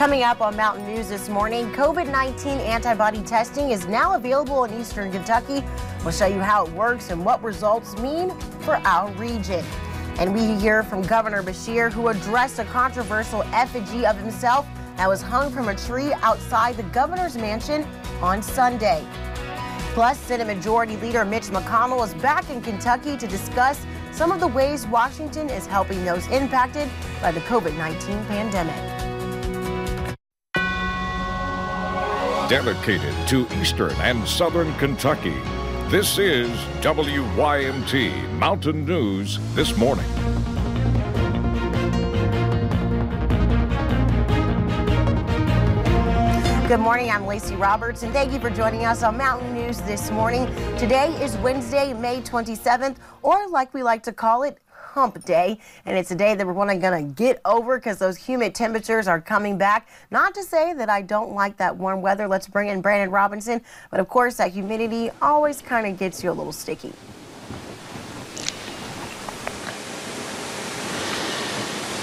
Coming up on Mountain News this morning, COVID-19 antibody testing is now available in eastern Kentucky. We'll show you how it works and what results mean for our region. And we hear from Governor Beshear, who addressed a controversial effigy of himself that was hung from a tree outside the governor's mansion on Sunday. Plus, Senate Majority Leader Mitch McConnell is back in Kentucky to discuss some of the ways Washington is helping those impacted by the COVID-19 pandemic. Dedicated to eastern and southern Kentucky, this is WYMT Mountain News This Morning. Good morning, I'm Lacey Roberts, and thank you for joining us on Mountain News This Morning. Today is Wednesday, May 27th, or like we like to call it, Hump Day, and it's a day that we're going to get over because those humid temperatures are coming back. Not to say that I don't like that warm weather. Let's bring in Brandon Robinson, but of course that humidity always kind of gets you a little sticky.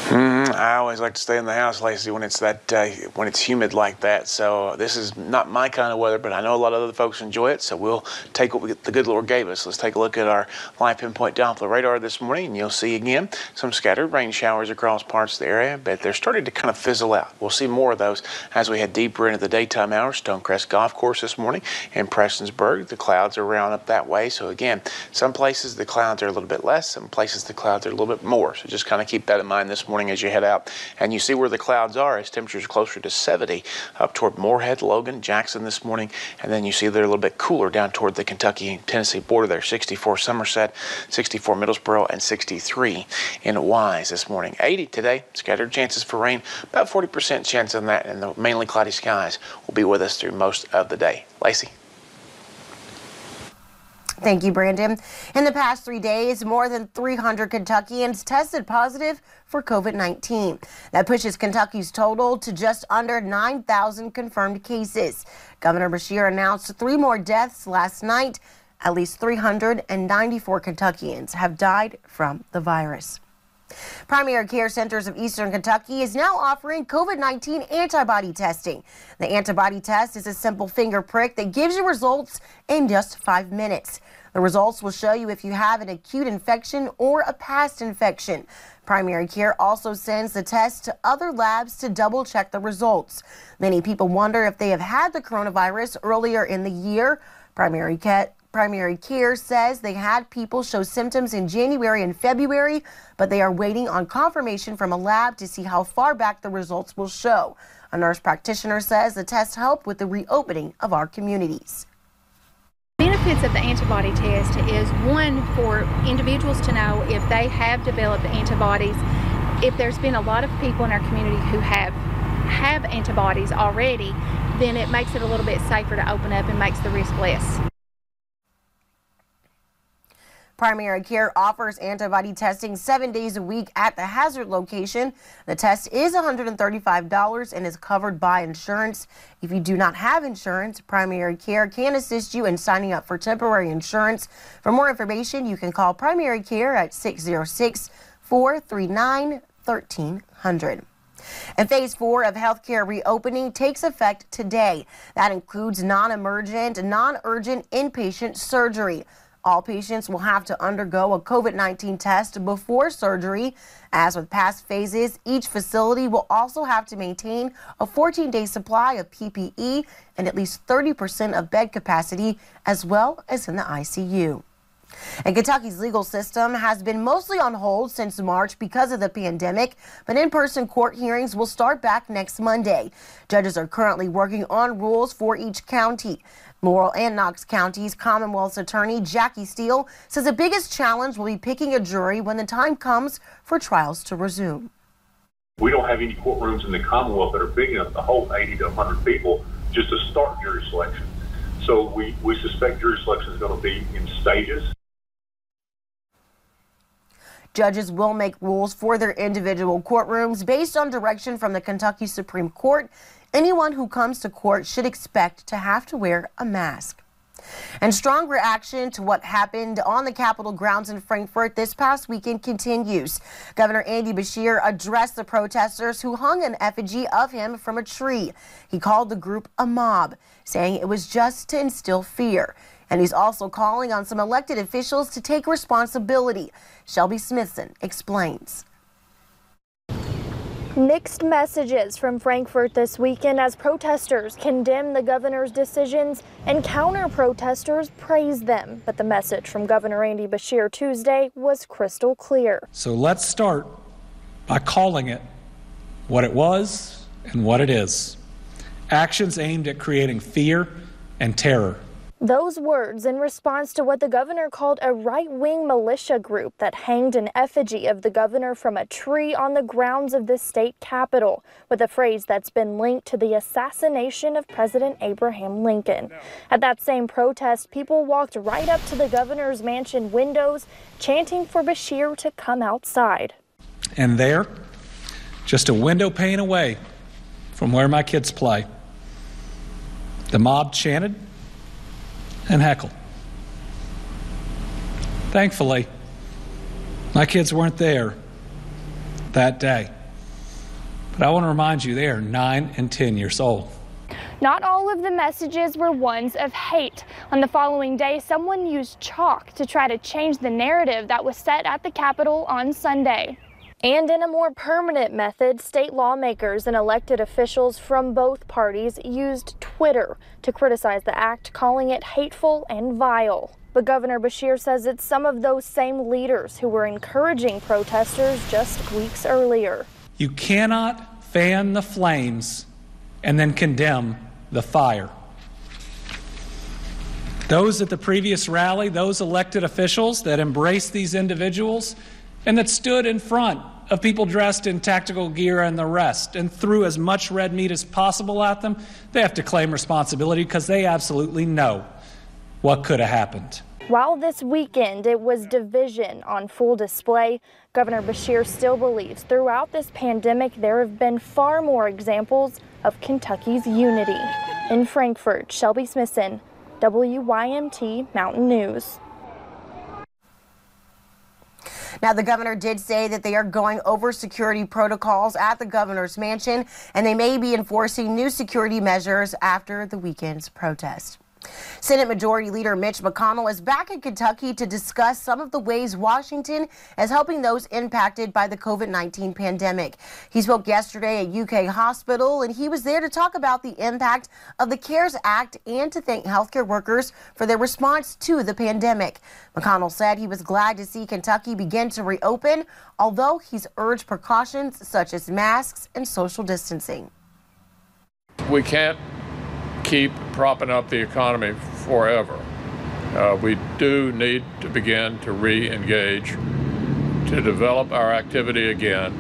I always like to stay in the house, Lacey, when it's when it's humid like that. So this is not my kind of weather, but I know a lot of other folks enjoy it. So we'll take what the good Lord gave us. Let's take a look at our live pinpoint Doppler radar this morning, and you'll see again some scattered rain showers across parts of the area, but they're starting to kind of fizzle out. We'll see more of those as we head deeper into the daytime hours. Stonecrest Golf Course this morning in Prestonsburg. The clouds are around up that way. So again, some places the clouds are a little bit less, some places the clouds are a little bit more. So just kind of keep that in mind this morning as you head out. And you see where the clouds are as temperatures closer to 70 up toward Moorhead, Logan, Jackson this morning. And then you see they're a little bit cooler down toward the Kentucky and Tennessee border there. 64 Somerset, 64 Middlesboro, and 63 in Wise this morning. 80 today. Scattered chances for rain. About 40% chance on that. And the mainly cloudy skies will be with us through most of the day. Lacey. Thank you, Brandon. In the past 3 days, more than 300 Kentuckians tested positive for COVID-19. That pushes Kentucky's total to just under 9,000 confirmed cases. Governor Beshear announced 3 more deaths last night. At least 394 Kentuckians have died from the virus. Primary Care Centers of Eastern Kentucky is now offering COVID-19 antibody testing. The antibody test is a simple finger prick that gives you results in just 5 minutes. The results will show you if you have an acute infection or a past infection. Primary Care also sends the test to other labs to double check the results. Many people wonder if they have had the coronavirus earlier in the year. Primary Care says they had people show symptoms in January and February, but they are waiting on confirmation from a lab to see how far back the results will show. A nurse practitioner says the test helped with the reopening of our communities. Benefits of the antibody test is one, for individuals to know if they have developed antibodies. If there's been a lot of people in our community who have antibodies already, then it makes it a little bit safer to open up and makes the risk less. Primary Care offers antibody testing 7 days a week at the Hazard location. The test is $135 and is covered by insurance. If you do not have insurance, Primary Care can assist you in signing up for temporary insurance. For more information, you can call Primary Care at 606-439-1300. And Phase 4 of healthcare reopening takes effect today. That includes non-emergent, non-urgent inpatient surgery. All patients will have to undergo a COVID-19 test before surgery. As with past phases, each facility will also have to maintain a 14-day supply of PPE and at least 30% of bed capacity, as well as in the ICU. And Kentucky's legal system has been mostly on hold since March because of the pandemic, but in-person court hearings will start back next Monday. Judges are currently working on rules for each county. Laurel and Knox County's Commonwealth's attorney Jackie Steele says the biggest challenge will be picking a jury when the time comes for trials to resume. We don't have any courtrooms in the Commonwealth that are big enough to hold 80 to 100 people just to start jury selection. So we suspect jury selection is going to be in stages. Judges will make rules for their individual courtrooms based on direction from the Kentucky Supreme Court. Anyone who comes to court should expect to have to wear a mask. And strong reaction to what happened on the Capitol grounds in Frankfort this past weekend continues. Governor Andy Beshear addressed the protesters who hung an effigy of him from a tree. He called the group a mob, saying it was just to instill fear. And he's also calling on some elected officials to take responsibility. Shelby Smithson explains. Mixed messages from Frankfort this weekend as protesters condemn the governor's decisions and counter-protesters praise them. But the message from Governor Andy Beshear Tuesday was crystal clear. So let's start by calling it what it was and what it is. Actions aimed at creating fear and terror. Those words in response to what the governor called a right-wing militia group that hanged an effigy of the governor from a tree on the grounds of the state capitol, with a phrase that's been linked to the assassination of President Abraham Lincoln. At that same protest, people walked right up to the governor's mansion windows, chanting for Beshear to come outside. And there, just a window pane away from where my kids play, the mob chanted and heckle. Thankfully, my kids weren't there that day. But I want to remind you, they are 9 and 10 years old. Not all of the messages were ones of hate. On the following day, someone used chalk to try to change the narrative that was set at the Capitol on Sunday. And in a more permanent method, state lawmakers and elected officials from both parties used Twitter to criticize the act, calling it hateful and vile. But Governor Beshear says it's some of those same leaders who were encouraging protesters just weeks earlier. You cannot fan the flames and then condemn the fire. Those at the previous rally, those elected officials that embraced these individuals and that stood in front of people dressed in tactical gear and the rest and threw as much red meat as possible at them, they have to claim responsibility because they absolutely know what could have happened. While this weekend it was division on full display, Governor Beshear still believes throughout this pandemic there have been far more examples of Kentucky's unity. In Frankfort, Shelby Smithson, WYMT Mountain News. Now, the governor did say that they are going over security protocols at the governor's mansion, and they may be enforcing new security measures after the weekend's protest. Senate Majority Leader Mitch McConnell is back in Kentucky to discuss some of the ways Washington is helping those impacted by the COVID-19 pandemic. He spoke yesterday at UK Hospital, and he was there to talk about the impact of the CARES Act and to thank healthcare workers for their response to the pandemic. McConnell said he was glad to see Kentucky begin to reopen, although he's urged precautions such as masks and social distancing. We can't keep propping up the economy forever. We do need to begin to re-engage, to develop our activity again.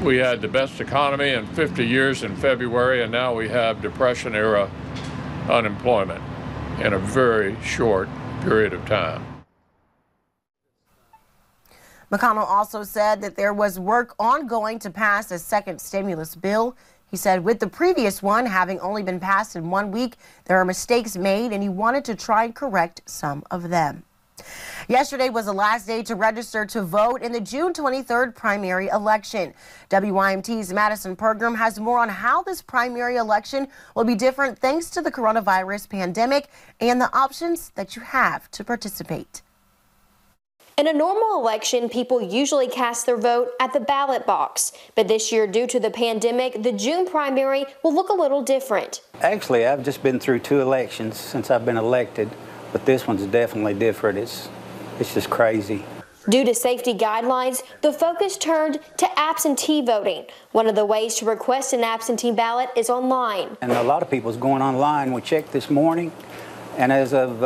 We had the best economy in 50 years in February, and now we have Depression-era unemployment in a very short period of time. McConnell also said that there was work ongoing to pass a second stimulus bill. He said with the previous one having only been passed in 1 week, there are mistakes made, and he wanted to try and correct some of them. Yesterday was the last day to register to vote in the June 23rd primary election. WYMT's Madison Pergram has more on how this primary election will be different thanks to the coronavirus pandemic and the options that you have to participate. In a normal election, people usually cast their vote at the ballot box. But this year, due to the pandemic, the June primary will look a little different. Actually, I've just been through 2 elections since I've been elected, but this one's definitely different. It's just crazy. Due to safety guidelines, the focus turned to absentee voting. One of the ways to request an absentee ballot is online. And a lot of people's going online. We checked this morning, and as of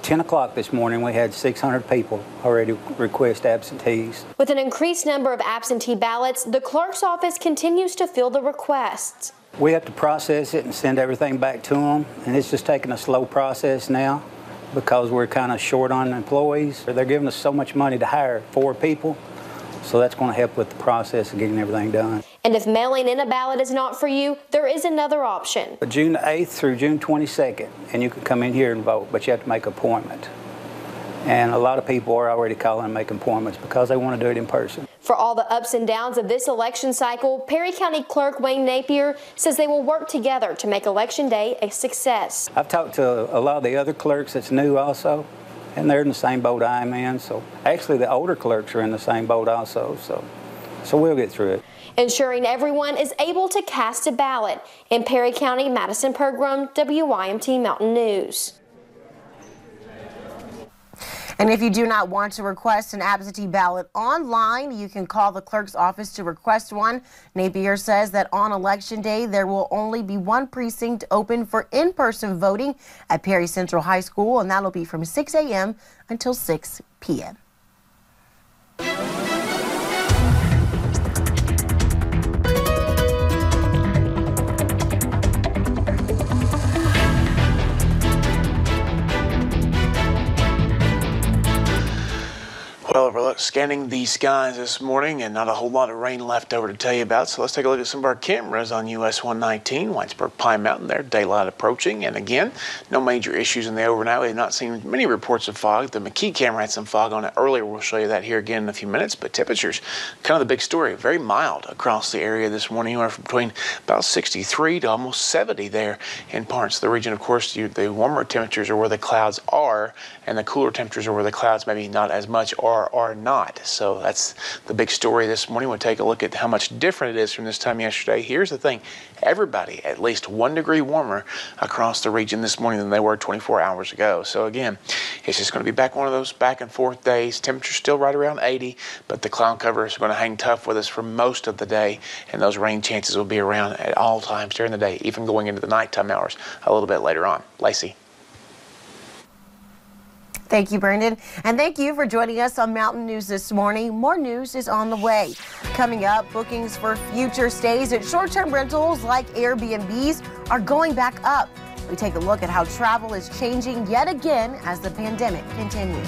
10 o'clock this morning, we had 600 people already request absentees. With an increased number of absentee ballots, the clerk's office continues to fill the requests. We have to process it and send everything back to them, and it's just taking a slow process now because we're kind of short on employees. They're giving us so much money to hire 4 people, So that's going to help with the process of getting everything done. And if mailing in a ballot is not for you, there is another option. June 8th through June 22nd, and you can come in here and vote, but you have to make an appointment. And a lot of people are already calling and making appointments because they want to do it in person. For all the ups and downs of this election cycle, Perry County Clerk Wayne Napier says they will work together to make Election Day a success. I've talked to a lot of the other clerks that's new also, and they're in the same boat I am in. So actually the older clerks are in the same boat also, so we'll get through it. Ensuring everyone is able to cast a ballot. In Perry County, Madison Pergram, WYMT Mountain News. And if you do not want to request an absentee ballot online, you can call the clerk's office to request one. Napier says that on Election Day, there will only be one precinct open for in-person voting at Perry Central High School, and that'll be from 6 a.m. until 6 p.m. Well, we're scanning the skies this morning and not a whole lot of rain left over to tell you about. So let's take a look at some of our cameras on US 119, Whitesburg Pine Mountain there, daylight approaching. And again, no major issues in the overnight. We have not seen many reports of fog. The McKee camera had some fog on it earlier. We'll show you that here again in a few minutes. But temperatures, kind of the big story, very mild across the area this morning. Anywhere from between about 63 to almost 70 there in parts of the region. Of course, the warmer temperatures are where the clouds are, and the cooler temperatures are where the clouds maybe not as much are not. So that's the big story this morning. We'll take a look at how much different it is from this time yesterday. Here's the thing. Everybody at least 1 degree warmer across the region this morning than they were 24 hours ago. So again, it's just going to be back one of those back and forth days. Temperature's still right around 80, but the cloud cover is going to hang tough with us for most of the day, and those rain chances will be around at all times during the day, even going into the nighttime hours a little bit later on. Lacey. Thank you, Brandon. And thank you for joining us on Mountain News this morning. More news is on the way. Coming up, bookings for future stays at short-term rentals like Airbnbs are going back up. We take a look at how travel is changing yet again as the pandemic continues.